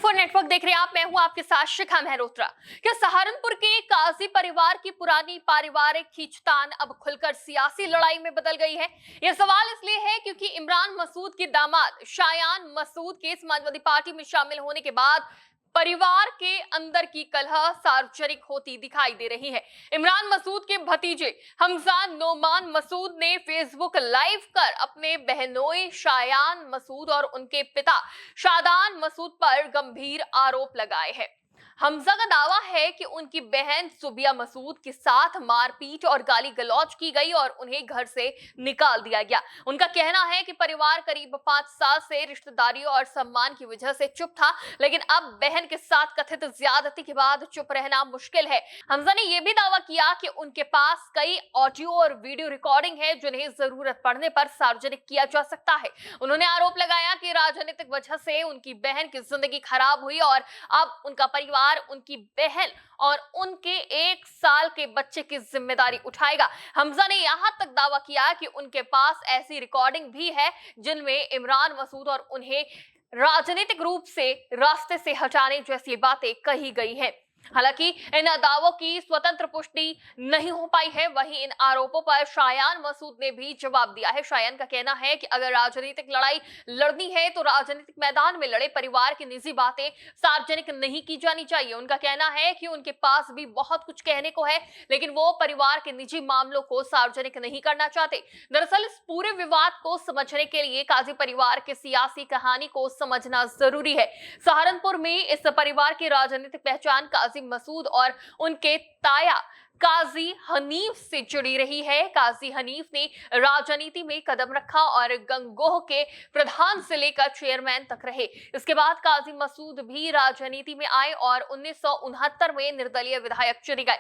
24 network देख रहे हैं आप। मैं हूं आपके साथ शिखा मेहरोत्रा। क्या सहारनपुर के काजी परिवार की पुरानी पारिवारिक खींचतान अब खुलकर सियासी लड़ाई में बदल गई है? यह सवाल इसलिए है क्योंकि इमरान मसूद के दामाद शायान मसूद के समाजवादी पार्टी में शामिल होने के बाद परिवार के अंदर की कलह सार्वजनिक होती दिखाई दे रही है। इमरान मसूद के भतीजे हमजा नोमान मसूद ने फेसबुक लाइव कर अपने बहनोई शायान मसूद और उनके पिता शादान मसूद पर गंभीर आरोप लगाए हैं। हमजा का दावा है कि उनकी बहन सुबिया मसूद के साथ मारपीट और गाली गलौज की गई और उन्हें घर से निकाल दिया गया। उनका कहना है कि परिवार करीब 5 साल से रिश्तेदारियों और सम्मान की वजह से चुप था, लेकिन अब बहन के साथ कथित ज्यादती के बाद चुप रहना मुश्किल है। हमजा ने यह भी दावा किया कि उनके पास कई ऑडियो और वीडियो रिकॉर्डिंग है जिन्हें जरूरत पड़ने पर सार्वजनिक किया जा सकता है। उन्होंने आरोप लगाया कि राजनीतिक वजह से उनकी बहन की जिंदगी खराब हुई और अब उनका परिवार उनकी बहन और उनके 1 साल के बच्चे की जिम्मेदारी उठाएगा। हमजा ने यहां तक दावा किया कि उनके पास ऐसी रिकॉर्डिंग भी है जिनमें इमरान मसूद और उन्हें राजनीतिक रूप से रास्ते से हटाने जैसी बातें कही गई हैं। हालांकि इन दावों की स्वतंत्र पुष्टि नहीं हो पाई है। वहीं इन आरोपों पर शायान मसूद ने भी जवाब दिया है। शायान का कहना है कि अगर राजनीतिक लड़ाई लड़नी है तो राजनीतिक मैदान में लड़े, परिवार की निजी बातें सार्वजनिक नहीं की जानी चाहिए। उनका कहना है कि उनके पास भी बहुत कुछ कहने को है, लेकिन वो परिवार के निजी मामलों को सार्वजनिक नहीं करना चाहते। दरअसल इस पूरे विवाद को समझने के लिए काजी परिवार की सियासी कहानी को समझना जरूरी है। सहारनपुर में इस परिवार की राजनीतिक पहचान काजी मसूद और उनके ताया काजी हनीफ से जुड़ी रही है। काजी हनीफ ने राजनीति में कदम रखा और गंगोह के प्रधान से लेकर चेयरमैन तक रहे। इसके बाद काजी मसूद भी राजनीति में आए और 1969 में निर्दलीय विधायक चुने गए।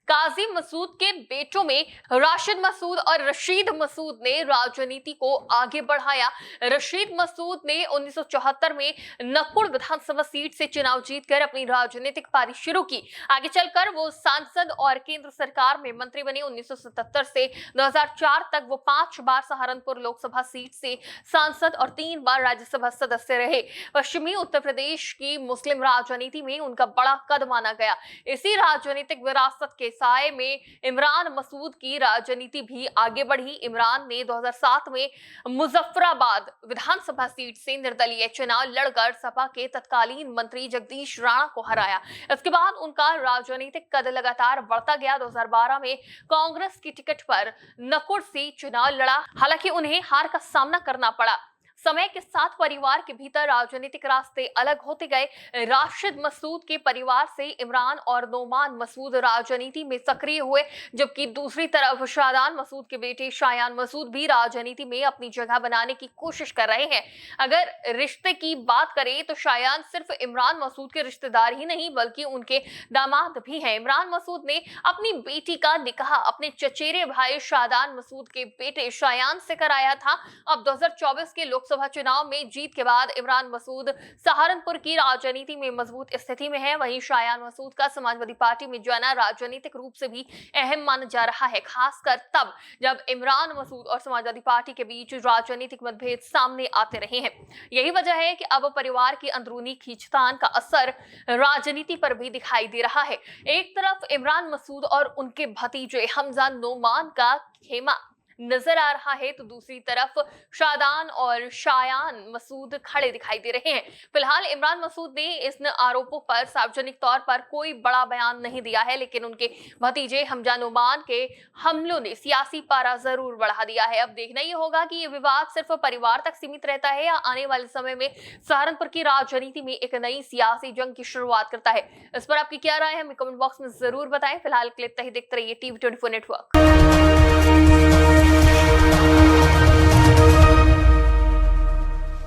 काजी मसूद के बेटों में राशिद मसूद और रशीद मसूद ने राजनीति को आगे बढ़ाया। रशीद मसूद ने 1974 में नकुड़ विधानसभा सीट से चुनाव जीतकर अपनी राजनीतिक पारी शुरू की। आगे चलकर वो सांसद और केंद्र सरकार में मंत्री बने। 1977 से 2004 तक वो 5 बार सहारनपुर लोकसभा सीट से सांसद और 3 बार राज्यसभा सदस्य रहे। पश्चिमी उत्तर प्रदेश की मुस्लिम राजनीति में उनका बड़ा कद माना गया। इसी राजनीतिक विरासत के साए में इमरान मसूद की राजनीति भी आगे बढ़ी। इमरान ने 2007 में मुजफ्फराबाद विधानसभा सीट से निर्दलीय चुनाव लड़कर सपा के तत्कालीन मंत्री जगदीश राणा को हराया। इसके बाद उनका राजनीतिक कद लगातार बढ़ता गया। 2012 में कांग्रेस की टिकट पर नकुड़ से चुनाव लड़ा, हालांकि उन्हें हार का सामना करना पड़ा। समय के साथ परिवार के भीतर राजनीतिक रास्ते अलग होते गए। राशिद मसूद के परिवार से इमरान और नोमान मसूद राजनीति में सक्रिय हुए, जबकि दूसरी तरफ शादान मसूद के बेटे शायान मसूद भी राजनीति में अपनी जगह बनाने की कोशिश कर रहे हैं। अगर रिश्ते की बात करें तो शायान सिर्फ इमरान मसूद के रिश्तेदार ही नहीं बल्कि उनके दामाद भी हैं। इमरान मसूद ने अपनी बेटी का निकाह अपने चचेरे भाई शादान मसूद के बेटे शायान से कराया था। अब 2024 के लोकसभा चुनाव में जीत के बाद इमरान मसूद सहारनपुर की राजनीति में मजबूत स्थिति में है। वहीं शायान मसूद का समाजवादी पार्टी में जाना राजनीतिक रूप से भी अहम माना जा रहा है, खासकर तब जब इमरान मसूद और समाजवादी पार्टी के बीच राजनीतिक मतभेद सामने आते रहे हैं। यही वजह है कि अब परिवार की अंदरूनी खींचतान का असर राजनीति पर भी दिखाई दे रहा है। एक तरफ इमरान मसूद और उनके भतीजे हमजा नोमान का खेमा नजर आ रहा है तो दूसरी तरफ शादान और शायान मसूद खड़े दिखाई दे रहे हैं। फिलहाल इमरान मसूद ने इन आरोपों पर सार्वजनिक तौर पर कोई बड़ा बयान नहीं दिया है, लेकिन उनके भतीजे हमजा नोमान के हमलों ने सियासी पारा जरूर बढ़ा दिया है। अब देखना ये होगा कि ये विवाद सिर्फ परिवार तक सीमित रहता है या आने वाले समय में सहारनपुर की राजनीति में एक नई सियासी जंग की शुरुआत करता है। इस पर आपकी क्या राय है हमें कमेंट बॉक्स में जरूर बताएं। फिलहाल के लिए देखते रहिए TV 24 नेटवर्क।